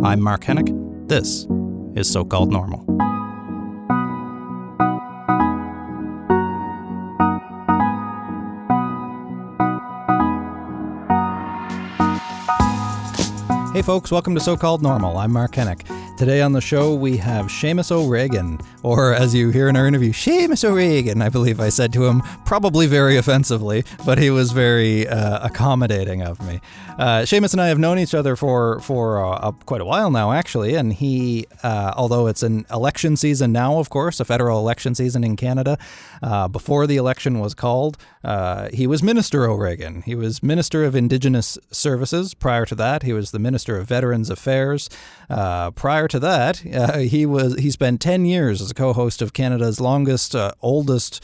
I'm Mark Hennick. This is So-Called Normal. Hey folks, welcome to So-Called Normal. I'm Mark Hennick. Today on the show we have Seamus O'Regan, or as you hear in our interview, Seamus O'Regan, I believe I said to him, probably very offensively, but he was very accommodating of me. Seamus and I have known each other for quite a while now, actually, and he, although it's an election season now, of course, a federal election season in Canada, before the election was called, he was Minister O'Regan. He was Minister of Indigenous Services. Prior to that, he was the Minister of Veterans Affairs. Prior to that, he spent 10 years as a co-host of Canada's longest, oldest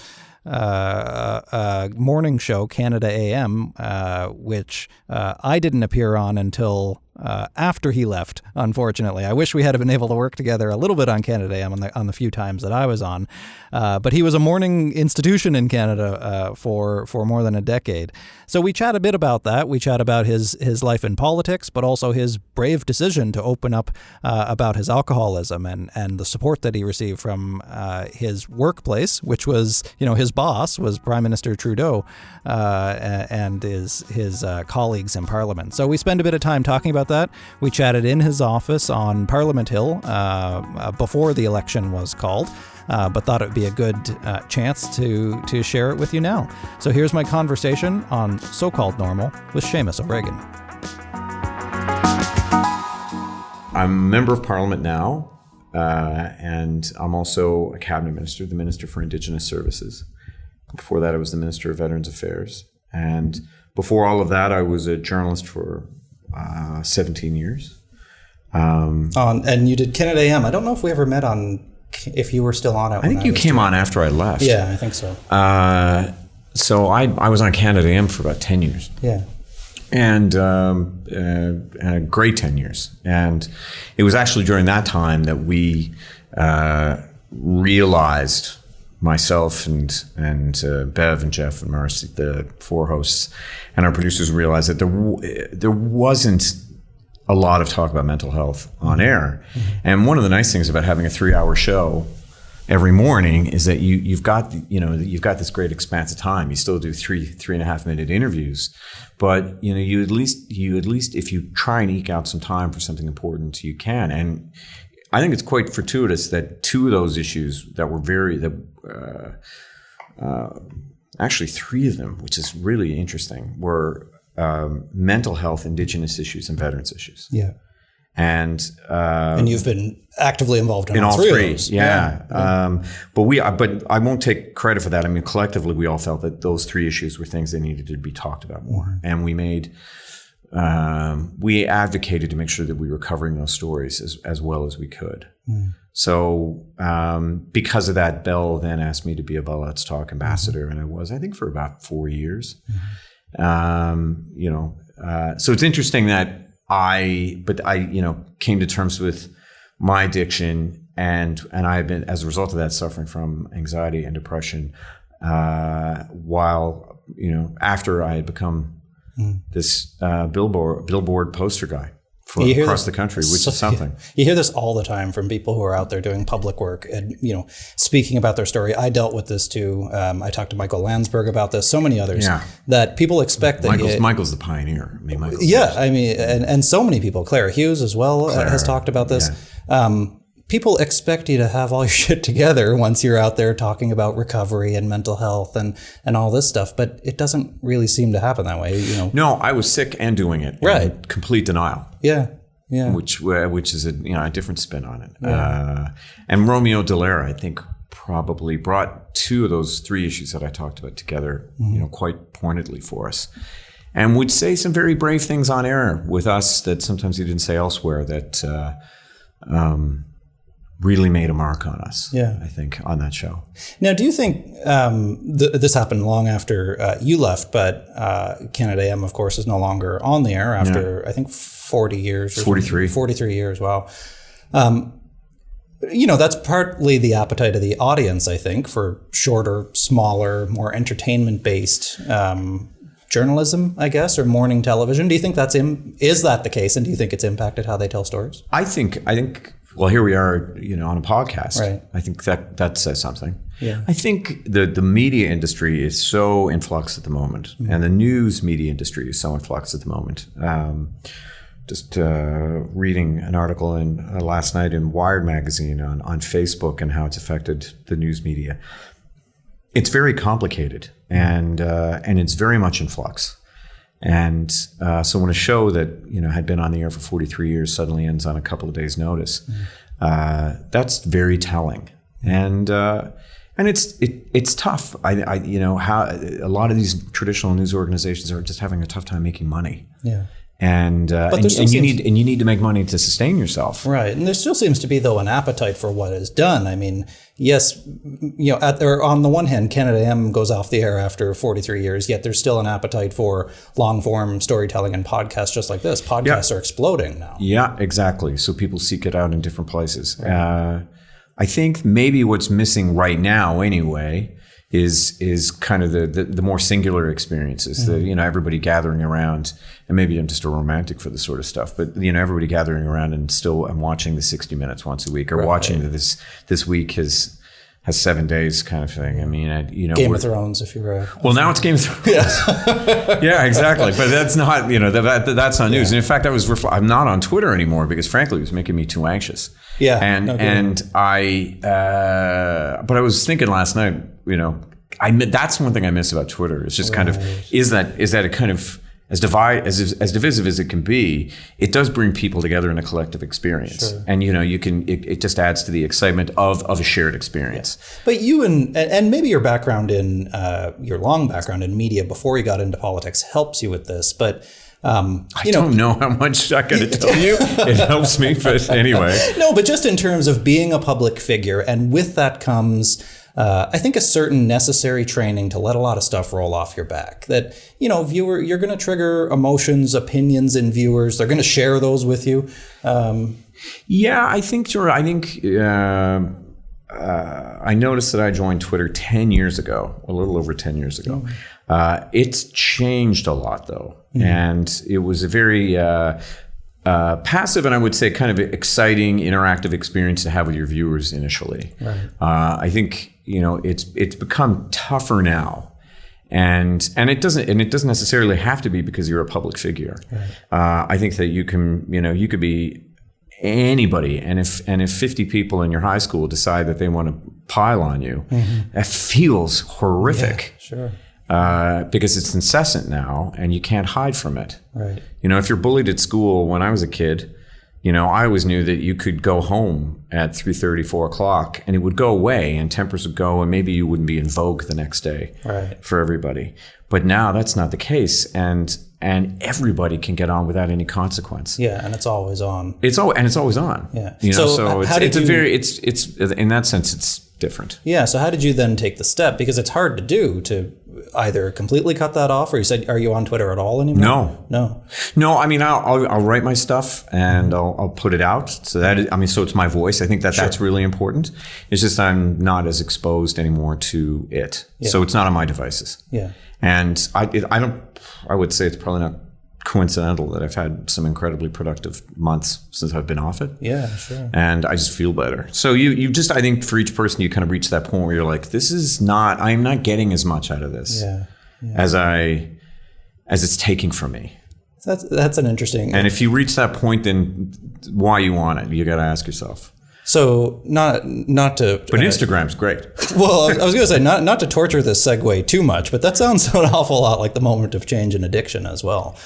morning show, Canada AM, which I didn't appear on until after he left, unfortunately. I wish we had been able to work together a little bit on Canada AM on the few times that I was on. But he was a morning institution in Canada for more than a decade. So we chat a bit about that. We chat about his life in politics, but also his brave decision to open up about his alcoholism and the support that he received from his workplace, which was, his boss was Prime Minister Trudeau and his colleagues in Parliament. So we spend a bit of time talking about that. We chatted in his office on Parliament Hill before the election was called, but thought it would be a good chance to share it with you now. So here's my conversation on So-Called Normal with Seamus O'Regan. I'm a member of Parliament now, and I'm also a cabinet minister, the Minister for Indigenous Services. Before that, I was the Minister of Veterans Affairs. And before all of that, I was a journalist for 17 years. And you did Canada AM. I don't know if we ever met if you were still on it. I think you came on after I left. Yeah, I think so. So I was on Canada AM for about 10 years. Yeah. And a great 10 years. And it was actually during that time that we realized, myself and Bev and Jeff and Marcy, the four hosts, and our producers realized that there wasn't a lot of talk about mental health on air. Mm-hmm. And one of the nice things about having a 3-hour show every morning is that you've got this great expanse of time. You still do 3.5 minute interviews, but you at least if you try and eke out some time for something important, you can. And I think it's quite fortuitous that two of those issues that were actually three of them, which is really interesting, were mental health, Indigenous issues, and veterans issues. Yeah. And you've been actively involved in all three three. of those. Yeah. But I won't take credit for that. I mean, collectively, we all felt that those three issues were things that needed to be talked about more. Mm-hmm. And we advocated to make sure that we were covering those stories as well as we could. Mm. So because of that, Bell then asked me to be a Bell Let's Talk ambassador, and I was, I think, for about 4 years. Mm-hmm. So it's interesting that I came to terms with my addiction, and I have been, as a result of that, suffering from anxiety and depression. While after I had become this billboard poster guy across the country, which is something. You hear this all the time from people who are out there doing public work and, speaking about their story. I dealt with this too. I talked to Michael Landsberg about this, so many others, that people expect that Michael's the pioneer. And so many people, Claire Hughes as well has talked about this. Yeah. People expect you to have all your shit together once you're out there talking about recovery and mental health and all this stuff, but it doesn't really seem to happen that way. No, I was sick and doing it. Right. Complete denial. Yeah. Yeah. Which is a different spin on it. Yeah. And Romeo Dallaire, I think, probably brought two of those three issues that I talked about together, quite pointedly for us, and would say some very brave things on air with us that sometimes he didn't say elsewhere that really made a mark on us. Yeah, I think, on that show. Now, do you think this happened long after you left, but Canada AM, of course, is no longer on the air after, I think, 40 years. 43. 43 years, wow. That's partly the appetite of the audience, I think, for shorter, smaller, more entertainment-based journalism, I guess, or morning television. Do you think is that the case, and do you think it's impacted how they tell stories? I think. Well, here we are, on a podcast. Right. I think that says something. Yeah. I think the media industry is so in flux at the moment, and the news media industry is so in flux at the moment. Just reading an article last night in Wired magazine on Facebook and how it's affected the news media. It's very complicated, and it's very much in flux. And so when a show that had been on the air for 43 years suddenly ends on a couple of days' notice, that's very telling. And it's tough. How a lot of these traditional news organizations are just having a tough time making money. Yeah. And you need to make money to sustain yourself. Right. And there still seems to be, though, an appetite for what is done. I mean, yes, on the one hand, Canada AM goes off the air after 43 years, yet there's still an appetite for long-form storytelling and podcasts just like this. Podcasts are exploding now. Yeah, exactly. So people seek it out in different places. Right. I think maybe what's missing right now anyway is kind of the more singular experiences, everybody gathering around, and maybe I'm just a romantic for this sort of stuff, but everybody gathering around and watching the 60 Minutes once a week, or watching this week has 7 days kind of thing. I mean, Game of Thrones, if you're now it's Game of Thrones. Yeah, exactly. But that's not that's not news. And in fact, I'm not on Twitter anymore because frankly, it was making me too anxious. Yeah. But I was thinking last night, that's one thing I miss about Twitter. It's just kind of is that a kind of as divisive as it can be, it does bring people together in a collective experience. Sure. And it just adds to the excitement of a shared experience. Yeah. But you and maybe your background in your long background in media before you got into politics helps you with this, but I don't know how much I got to tell you. It helps me, but anyway. No, but just in terms of being a public figure, and with that comes, I think, a certain necessary training to let a lot of stuff roll off your back. That, you're going to trigger emotions, opinions in viewers. They're going to share those with you. Yeah, I think, sure. I think I noticed that I joined Twitter 10 years ago, a little over 10 years ago. It's changed a lot, though. Mm-hmm. And it was a very passive and I would say kind of exciting, interactive experience to have with your viewers initially. Right. I think, it's become tougher now. And it doesn't necessarily have to be because you're a public figure. Right. I think that you could be anybody, and if 50 people in your high school decide that they want to pile on you, that feels horrific. Yeah, sure. Because it's incessant now, and you can't hide from it. Right. If you're bullied at school, when I was a kid, I always knew that you could go home at 3:30, 4 o'clock, and it would go away, and tempers would go, and maybe you wouldn't be in vogue the next day. Right. For everybody. But now that's not the case, and everybody can get on without any consequence. Yeah, and it's always on. It's always on. Yeah. So it's in that sense it's different. Yeah. So how did you then take the step? Because it's hard to do, to either completely cut that off, or you said, are you on Twitter at all anymore? No. I mean, I'll write my stuff and I'll put it out. So so it's my voice. I think that's really important. It's just I'm not as exposed anymore to it. Yeah. So it's not on my devices. Yeah. And I would say it's probably not coincidental that I've had some incredibly productive months since I've been off it. Yeah, sure. And I just feel better. So you just, I think for each person, you kind of reach that point where you're like, I'm not getting as much out of this as it's taking from me. That's an interesting. And if you reach that point, then why you want it, you got to ask yourself. So not to. But Instagram's great. Well, I was going to say not to torture this segue too much, but that sounds an awful lot like the moment of change in addiction as well.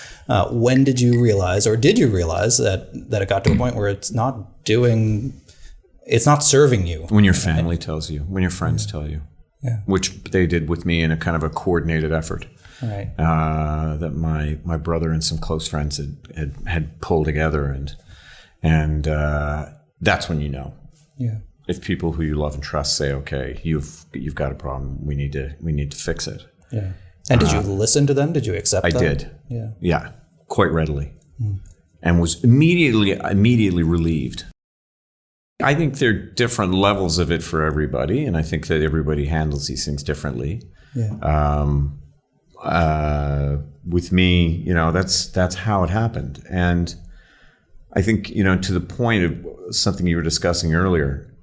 When did you realize, or did you realize that it got to a point where it's not serving you? When your family tells you, when your friends tell you, which they did with me in a kind of a coordinated effort. Right. That my brother and some close friends had pulled together, and that's when you know. Yeah. If people who you love and trust say, "Okay, you've got a problem. We need to fix it." Yeah. And did you listen to them? Did you accept them? I did. Yeah. Yeah, quite readily, and was immediately relieved. I think there are different levels of it for everybody, and I think that everybody handles these things differently. Yeah. with me, that's how it happened. And I think, to the point of something you were discussing earlier,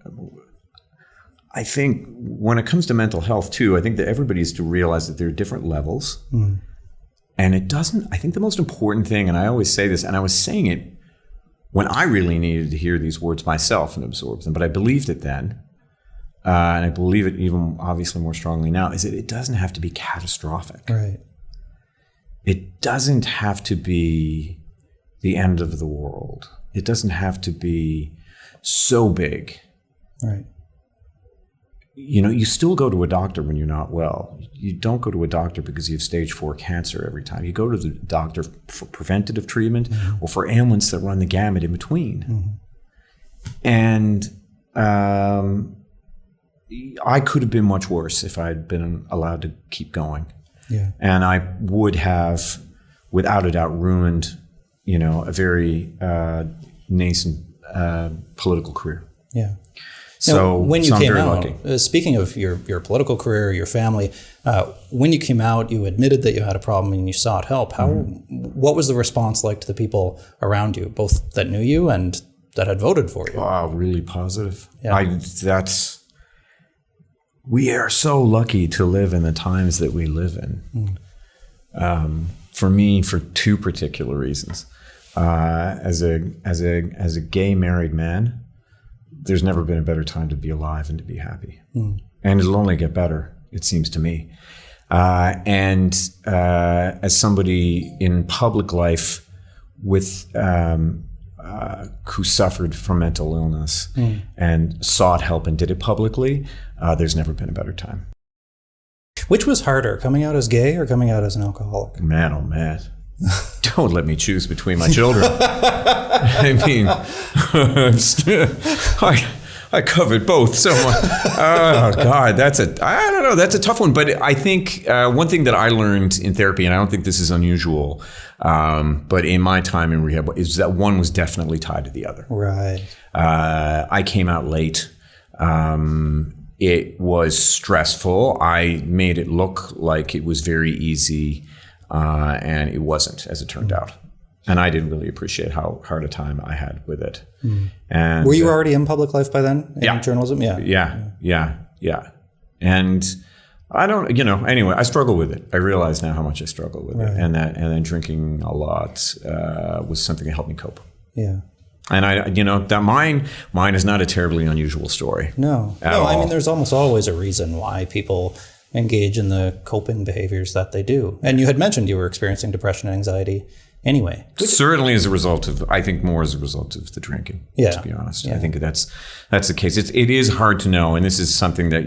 I think when it comes to mental health too, I think that everybody has to realize that there are different levels. Mm. And I think the most important thing, and I always say this, and I was saying it when I really needed to hear these words myself and absorb them, but I believed it then, and I believe it even obviously more strongly now, is that it doesn't have to be catastrophic. Right. It doesn't have to be the end of the world. It doesn't have to be so big. Right. You still go to a doctor when you're not well. You don't go to a doctor because you have stage 4 cancer every time. You go to the doctor for preventative treatment mm-hmm. or for ailments that run the gamut in between. Mm-hmm. And I could have been much worse if I had been allowed to keep going. Yeah. And I would have, without a doubt, ruined, a very nascent political career. Yeah. So when you came out, lucky. Speaking of your political career, your family, when you came out, you admitted that you had a problem and you sought help. What was the response like to the people around you, both that knew you and that had voted for you? Wow, really positive. Yeah. We are so lucky to live in the times that we live in. For me, for 2 particular reasons. As a gay married man, there's never been a better time to be alive and to be happy. Mm. And it'll only get better, it seems to me. And as somebody in public life with who suffered from mental illness and sought help and did it publicly, there's never been a better time. Which was harder, coming out as gay or coming out as an alcoholic? Man, oh man. Don't let me choose between my children. I mean, I covered both so much. Oh God, that's a tough one. But I think one thing that I learned in therapy, and I don't think this is unusual, but in my time in rehab, is that one was definitely tied to the other. Right. I came out late. It was stressful. I made it look like it was very easy. And it wasn't, as it turned out. And I didn't really appreciate how hard a time I had with it. Mm. And were you already in public life by then? In journalism? Yeah. And I don't, anyway, I struggle with it. I realize now how much I struggle with it. And then drinking a lot was something that helped me cope. Yeah. And that mine is not a terribly unusual story. No. I mean, there's almost always a reason why people engage in the coping behaviors that they do. And you had mentioned you were experiencing depression and anxiety anyway. Certainly as a result of, I think more as a result of the drinking, to be honest. Yeah. I think that's the case. It is hard to know. And this is something that,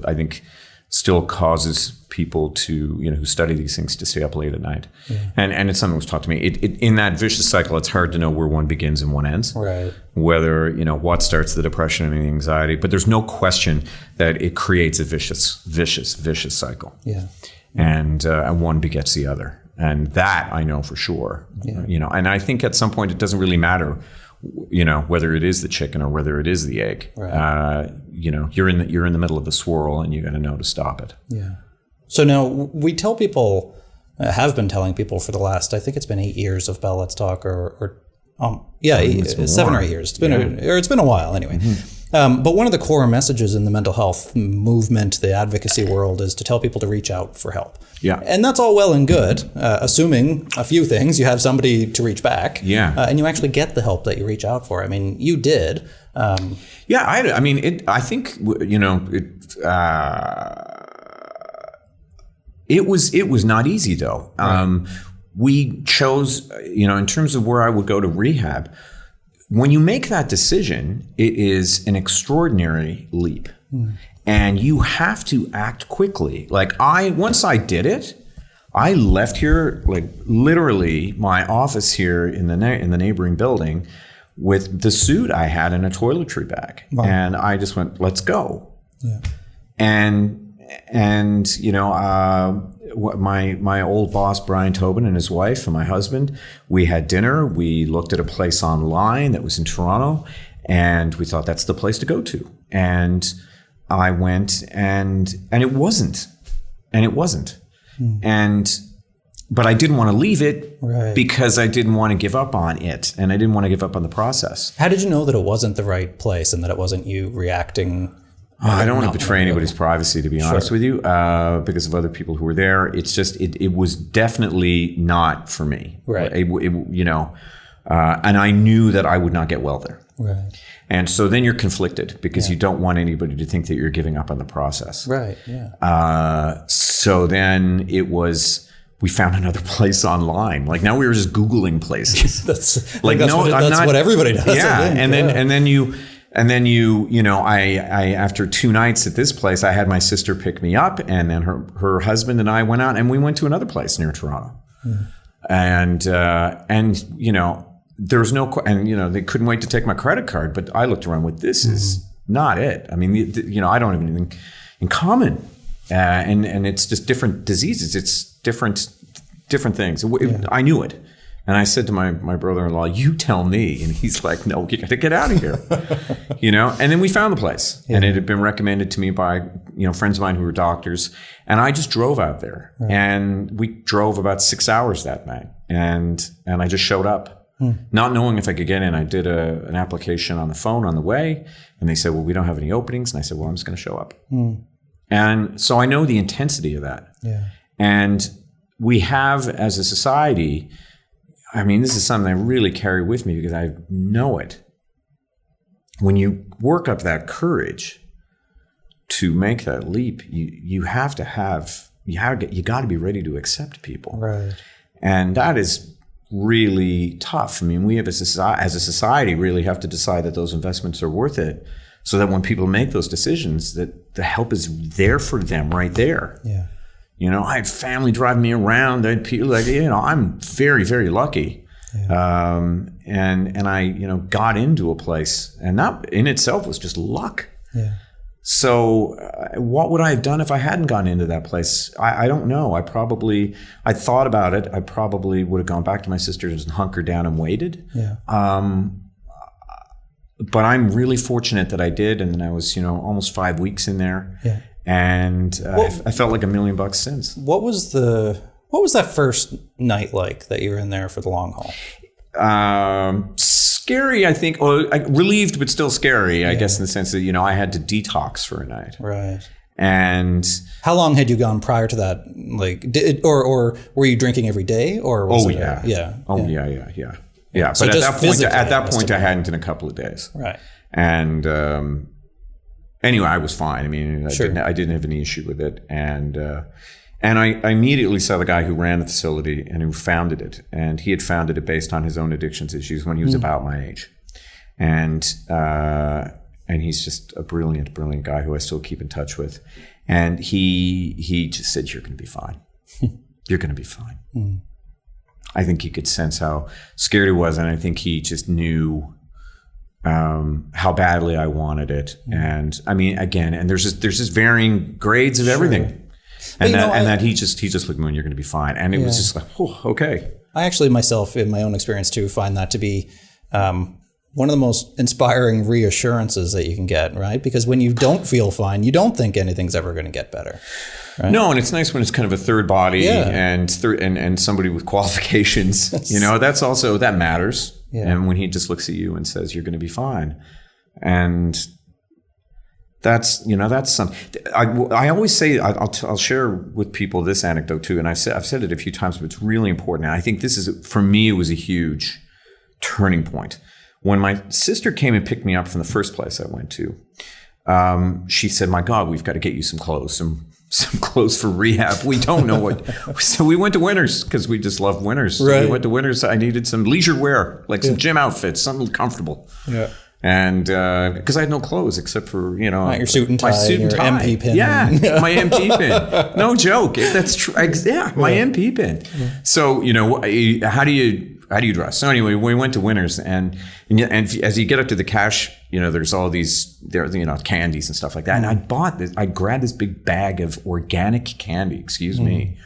I think still causes people to, who study these things to stay up late at night. Yeah. And it's something that was taught to me. In that vicious cycle, it's hard to know where one begins and one ends. Right. Whether, what starts the depression and the anxiety. But there's no question that it creates a vicious cycle. Yeah. And one begets the other. And that I know for sure. Yeah. And I think at some point it doesn't really matter, whether it is the chicken or whether it is the egg. Right. You're in the middle of the swirl and you got to know to stop it. Yeah. So now we tell people, have been telling people for the last, I think it's been 8 years of Bell Let's Talk, 7 or 8 years. It's been a while anyway. Mm-hmm. But one of the core messages in the mental health movement, the advocacy world, is to tell people to reach out for help. Yeah. And that's all well and good, assuming a few things. You have somebody to reach back. Yeah. And you actually get the help that you reach out for. I mean, you did. I think, it was not easy though. Right. We chose, in terms of where I would go to rehab, when you make that decision, it is an extraordinary leap. And you have to act quickly. Once I did it, I left here, literally my office here in the neighboring building with the suit I had in a toiletry bag. Wow. And I just went, let's go. Yeah. And my old boss, Brian Tobin, and his wife and my husband, we had dinner. We looked at a place online that was in Toronto, and we thought that's the place to go to. And I went, and it wasn't. But I didn't want to leave it Right. because I didn't want to give up on it, and I didn't want to give up on the process. How did you know that it wasn't the right place and that it wasn't you reacting? I don't want to betray anybody's privacy, to be honest with you, because of other people who were there. It's just, it was definitely not for me. Right. And I knew that I would not get well there. Right. And so then you're conflicted because you don't want anybody to think that you're giving up on the process. Right. Yeah. So then it was, we found another place online. Like now we were just Googling places. That's like, that's what everybody does. Yeah. I think. And then I after 2 nights at this place, I had my sister pick me up, and then her husband and I went out and we went to another place near Toronto. And there was no, they couldn't wait to take my credit card, but I looked around with, this is not it. I mean, I don't have anything in common. And it's just different diseases. It's different things. I knew it. And I said to my brother-in-law, you tell me. And he's like, no, you got to get out of here. And then we found the place. And it had been recommended to me by, friends of mine who were doctors. And I just drove out there. Right. And we drove about 6 hours that night. And I just showed up. Not knowing if I could get in. I did an application on the phone on the way. And they said, well, we don't have any openings. And I said, well, I'm just going to show up. And so I know the intensity of that. Yeah. And we have, as a society, I mean, this is something I really carry with me because I know it. When you work up that courage to make that leap, you got to be ready to accept people. Right. And that is really tough. I mean, we have as a society really have to decide that those investments are worth it, so that when people make those decisions, that the help is there for them right there. Yeah. I had family driving me around. I had people I'm very, very lucky. Yeah. And I, got into a place, and that in itself was just luck. Yeah. So what would I have done if I hadn't gone into that place? I don't know. I thought about it. I probably would have gone back to my sister's and hunkered down and waited. Yeah. But I'm really fortunate that I did. And then I was, almost 5 weeks in there. Yeah. And I felt like $1 million since. What was that first night like that you were in there for the long haul? Scary, I think. Relieved, but still scary, I guess, in the sense that, I had to detox for a night. Right. And how long had you gone prior to that? Like, or were you drinking every day? Or was yeah. Yeah. So but at that point, I hadn't in a couple of days. Right. And anyway, I was fine. I mean, I didn't have any issue with it. And I immediately saw the guy who ran the facility and who founded it. And he had founded it based on his own addictions issues when he was about my age. And he's just a brilliant, brilliant guy who I still keep in touch with. And he just said, you're going to be fine. You're going to be fine. I think he could sense how scared he was. And I think he just knew how badly I wanted it. And I mean, again, and there's just varying grades of everything. And that he just looked at me, and you're going to be fine. And it was just like, oh, okay. I actually myself, in my own experience too, find that to be one of the most inspiring reassurances that you can get, right? Because when you don't feel fine, you don't think anything's ever going to get better. Right? No, and it's nice when it's kind of a third body and somebody with qualifications. That matters. Yeah. And when he just looks at you and says, you're going to be fine. And that's something. I always say, I'll share with people this anecdote too. And I've said it a few times, but it's really important. And I think for me, it was a huge turning point. When my sister came and picked me up from the first place I went to, she said, my God, we've got to get you some clothes, some clothes for rehab. We don't know what. So we went to Winners because we just love Winners. So we went to Winners. I needed some leisure wear, like some gym outfits, something comfortable. Yeah. And because I had no clothes except for, not your suit and tie, your MP pin. Yeah, my MP pin. No joke. That's true. Yeah, my MP pin. Yeah. So, how do you dress? So anyway, we went to Winners and as you get up to the cash, there's all these, candies and stuff like that. And I grabbed this big bag of organic candy, excuse me.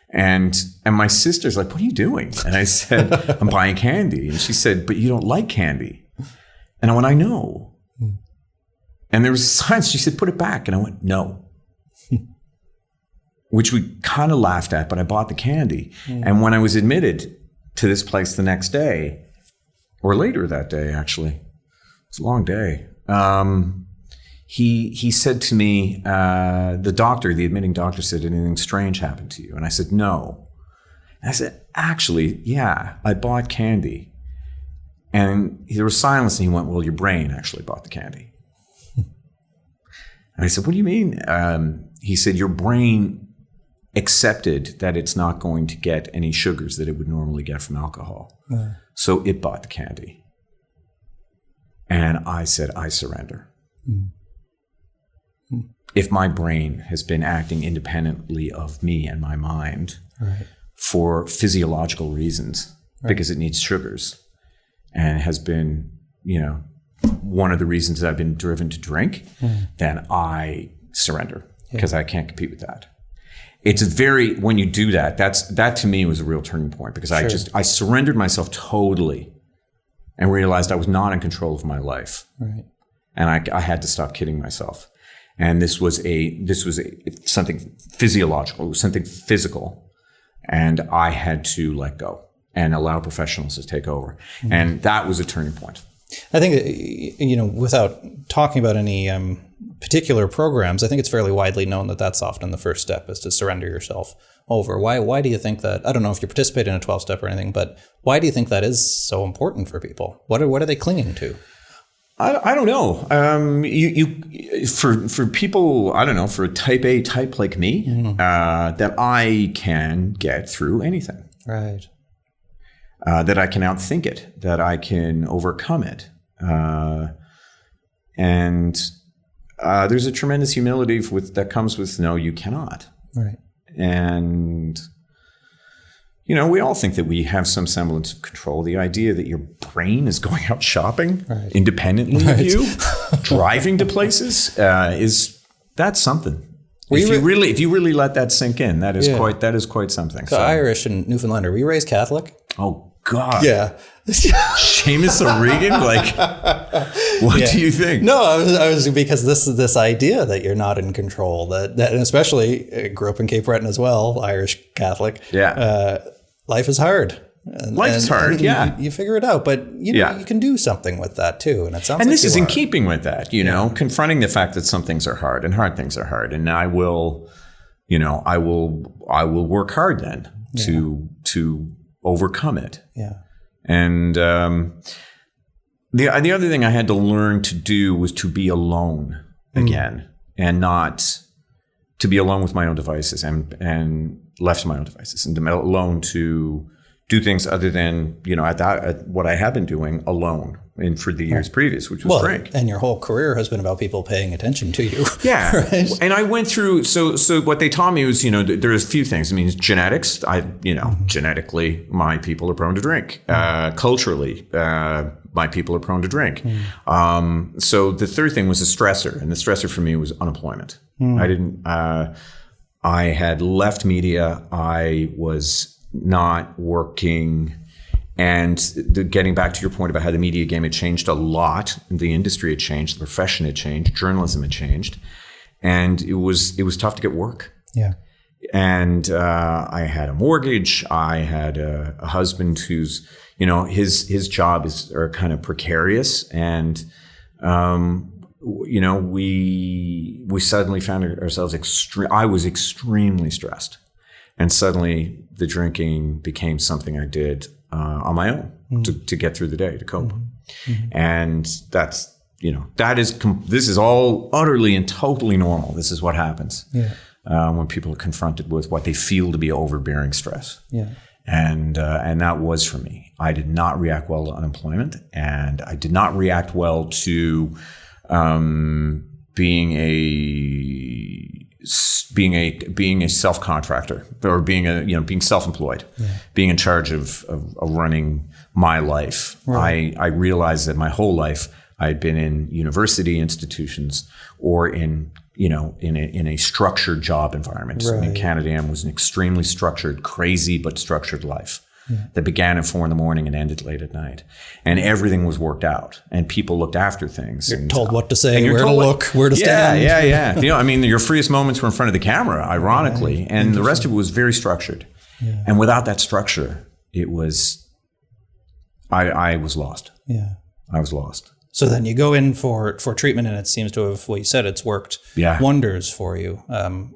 And my sister's like, what are you doing? And I said, I'm buying candy. And she said, but you don't like candy. And I went, I know. And there was a sign. She said, put it back. And I went, no. which we kind of laughed at, but I bought the candy. And when I was admitted to this place the next day, or later that day, actually, it's a long day. He said to me, the admitting doctor said, anything strange happened to you? And I said, no. And I said, actually, yeah, I bought candy. And there was silence, and he went, well, your brain actually bought the candy. And I said, what do you mean? He said, your brain accepted that it's not going to get any sugars that it would normally get from alcohol. So it bought the candy. And I said, I surrender. If my brain has been acting independently of me and my mind for physiological reasons, because it needs sugars, and has been, one of the reasons that I've been driven to drink, then I surrender, because I can't compete with that. It's when you do that, that to me was a real turning point, because I surrendered myself totally and realized I was not in control of my life. Right. And I had to stop kidding myself. And this was something physiological, it was something physical. And I had to let go and allow professionals to take over. And that was a turning point. I think, without talking about any particular programs, I think it's fairly widely known that that's often the first step, is to surrender yourself over. Why do you think that? I don't know if you participate in a 12-step or anything, but why do you think that is so important for people? What are they clinging to? I don't know. For people, I don't know, for a type A type like me, that I can get through anything. Right. That I can outthink it, that I can overcome it. And there's a tremendous humility that comes with, no, you cannot. Right. And, we all think that we have some semblance of control. The idea that your brain is going out shopping independently of you, driving to places, that's something. If you really let that sink in, that is quite something. So Irish and Newfoundlander, were you raised Catholic? Oh God. Yeah. Seamus O'Regan, what do you think? No, I was because this idea that you're not in control, that and especially grew up in Cape Breton as well, Irish Catholic. Yeah. Life is hard. Life's hard, yeah. You figure it out, but you can do something with that too. And it sounds and like this is in keeping with that, confronting the fact that some things are hard and hard things are hard. And I will work hard then to overcome it. Yeah. And the other thing I had to learn to do was to be alone again, and not to be alone with my own devices and left to my own devices, and to be alone to do things other than, at what I have been doing alone for the years previous, which was drink. And your whole career has been about people paying attention to you. Yeah. Right? And I went through, so what they taught me was, there's a few things. I mean, genetics, genetically, my people are prone to drink. Culturally, my people are prone to drink. So the third thing was a stressor. And the stressor for me was unemployment. I had left media. I was not working. And getting back to your point about how the media game had changed a lot, the industry had changed, the profession had changed, journalism had changed, and it was tough to get work. Yeah. And I had a mortgage. I had a husband who's, his job are kind of precarious, and we suddenly found ourselves I was extremely stressed, and suddenly the drinking became something I did on my own to get through the day, to cope. And that's, this is all utterly and totally normal. This is what happens when people are confronted with what they feel to be overbearing stress. Yeah. And that was for me. I did not react well to unemployment, and I did not react well to being a self-contractor, or being self-employed, being in charge of running my life. Right. I realized that my whole life I had been in university institutions or in a structured job environment. Right. I mean, Canada Am was an extremely structured, crazy but structured life. that began at 4 a.m. and ended late at night. And everything was worked out, and people looked after things. You're told what to say, where to look, where to stand. Yeah. You know, I mean, your freest moments were in front of the camera, ironically, and the rest of it was very structured. Yeah. And without that structure, it was, I was lost. Yeah. I was lost. So then you go in for treatment, and it seems to have, well, you said it's worked wonders for you.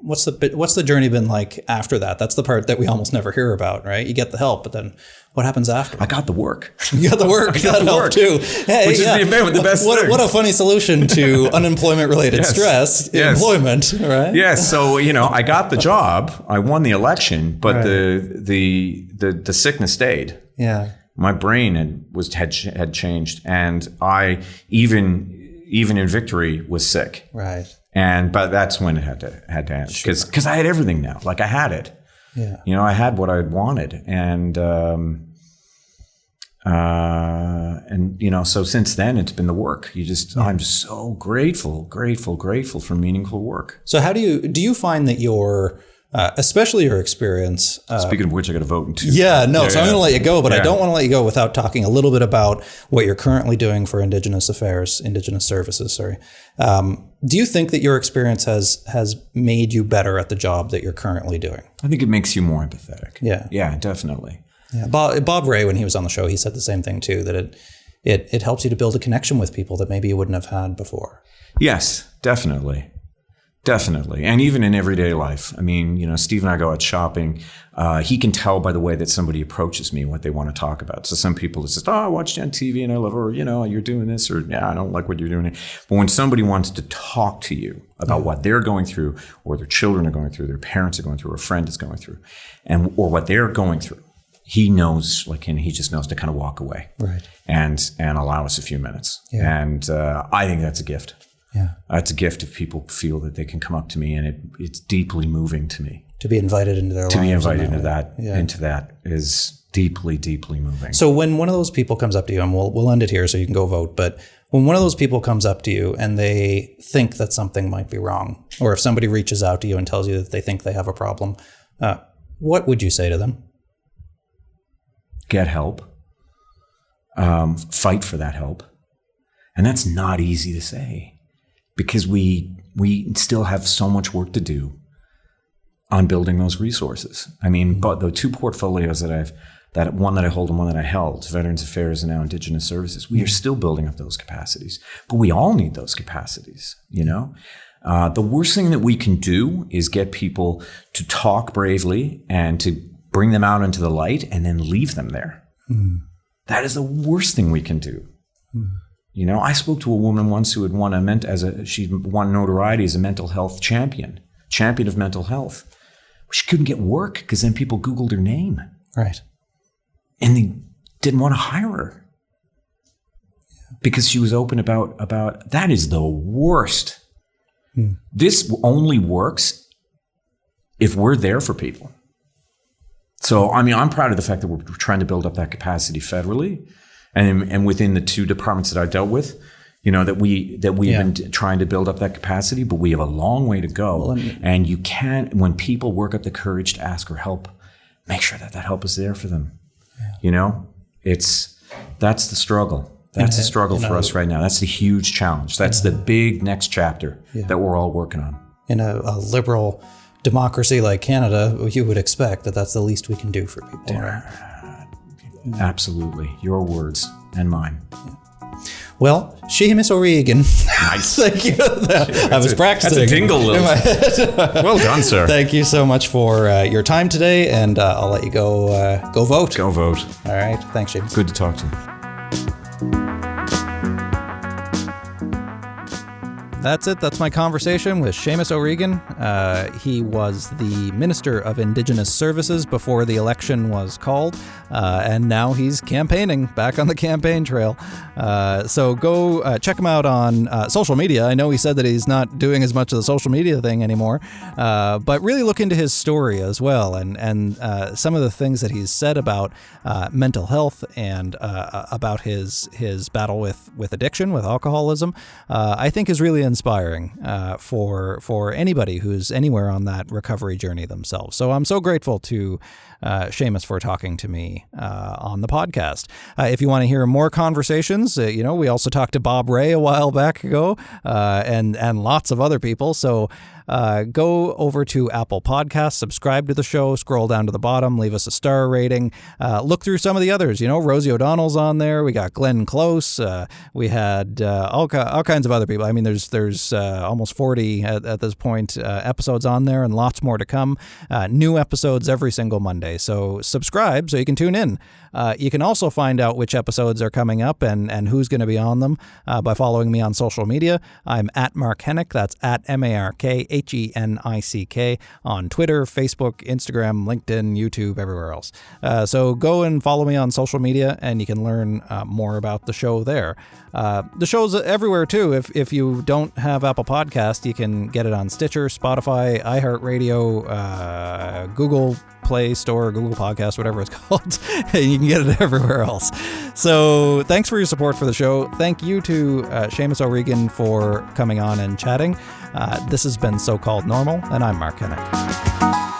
What's the journey been like after that? That's the part that we almost never hear about, right? You get the help, but then what happens after? I got the work. You got the work. That helped too. Hey, which is the best thing. What a funny solution to unemployment-related stress. Employment, right? Yes. So, you know, I got the job. I won the election, but the sickness stayed. Yeah. My brain had changed, and I even in victory was sick. Right. But that's when it had to end, because I had everything now. Like, I had it. Yeah. You know, I had what I wanted, and you know, so since then it's been the work. I'm just so grateful for meaningful work. So how do you find that your especially your experience. Speaking of which, I got to vote in 2. So I'm going to let you go, but I don't want to let you go without talking a little bit about what you're currently doing for Indigenous Services. Do you think that your experience has made you better at the job that you're currently doing? I think it makes you more empathetic. Yeah. Yeah, definitely. Yeah. Bob Ray, when he was on the show, he said the same thing too, that it helps you to build a connection with people that maybe you wouldn't have had before. Yes, definitely. Definitely. And even in everyday life. I mean, you know, Steve and I go out shopping. He can tell by the way that somebody approaches me what they want to talk about. So some people just say, I watched you on TV and I love, or, you know, you're doing this, or, yeah, I don't like what you're doing. But when somebody wants to talk to you about what they're going through, or their children are going through, their parents are going through, or a friend is going through, or what they're going through, he knows, and he just knows to kind of walk away. Right. And allow us a few minutes. Yeah. And I think that's a gift. Yeah, it's a gift if people feel that they can come up to me, and it's deeply moving to me. To be invited into their lives. To be invited into that is deeply, deeply moving. So when one of those people comes up to you, and we'll end it here so you can go vote, but when one of those people comes up to you and they think that something might be wrong, or if somebody reaches out to you and tells you that they think they have a problem, what would you say to them? Get help. Fight for that help. And that's not easy to say, because we still have so much work to do on building those resources. I mean, but the 2 portfolios that one that I hold and one that I held, Veterans Affairs and now Indigenous Services, we are still building up those capacities. But we all need those capacities, you know? The worst thing that we can do is get people to talk bravely and to bring them out into the light and then leave them there. Mm. That is the worst thing we can do. Mm. You know, I spoke to a woman once who had she won notoriety as a mental health champion of mental health. She couldn't get work because then people Googled her name. Right. And they didn't want to hire her because she was open about that is the worst. Hmm. This only works if we're there for people. So, I mean, I'm proud of the fact that we're trying to build up that capacity federally. And within the 2 departments that I dealt with, you know, that we've been trying to build up that capacity, but we have a long way to go. Well, and you can't, when people work up the courage to ask for help, make sure that help is there for them. Yeah. You know, that's the struggle. That's the struggle for us right now. That's the huge challenge. That's the big next chapter that we're all working on. In a liberal democracy like Canada, you would expect that that's the least we can do for people. Right? Absolutely. Your words and mine. Yeah. Well, Seamus O'Regan. Nice. Thank you. I was practicing. That's a tingle in my head. Well done, sir. Thank you so much for your time today, and I'll let you go vote. Go vote. All right. Thanks, Seamus. Good to talk to you. That's it. That's my conversation with Seamus O'Regan. He was the Minister of Indigenous Services before the election was called, and now he's campaigning, back on the campaign trail. So go check him out on social media. I know he said that he's not doing as much of the social media thing anymore, but really look into his story as well, and some of the things that he's said about mental health and about his battle with addiction, with alcoholism, I think is really inspiring for anybody who's anywhere on that recovery journey themselves. So I'm so grateful to Seamus for talking to me on the podcast. If you want to hear more conversations, we also talked to Bob Ray a while back ago, and lots of other people. So go over to Apple Podcasts, subscribe to the show, scroll down to the bottom, leave us a star rating. Look through some of the others. Rosie O'Donnell's on there. We got Glenn Close. We had all kinds of other people. I mean, there's almost 40 at this point episodes on there, and lots more to come. New episodes every single Monday. So subscribe so you can tune in. You can also find out which episodes are coming up and who's going to be on them by following me on social media. I'm at Mark Hennick. That's at MarkHenick on Twitter, Facebook, Instagram, LinkedIn, YouTube, everywhere else. So go and follow me on social media, and you can learn more about the show there. The show's everywhere too. If you don't have Apple Podcast, you can get it on Stitcher, Spotify, iHeartRadio, Google Play Store, Google Podcast, whatever it's called. You can get it everywhere else. So thanks for your support for the show. Thank you to Seamus O'Regan for coming on and chatting. This has been So-Called Normal, and I'm Mark Hennick.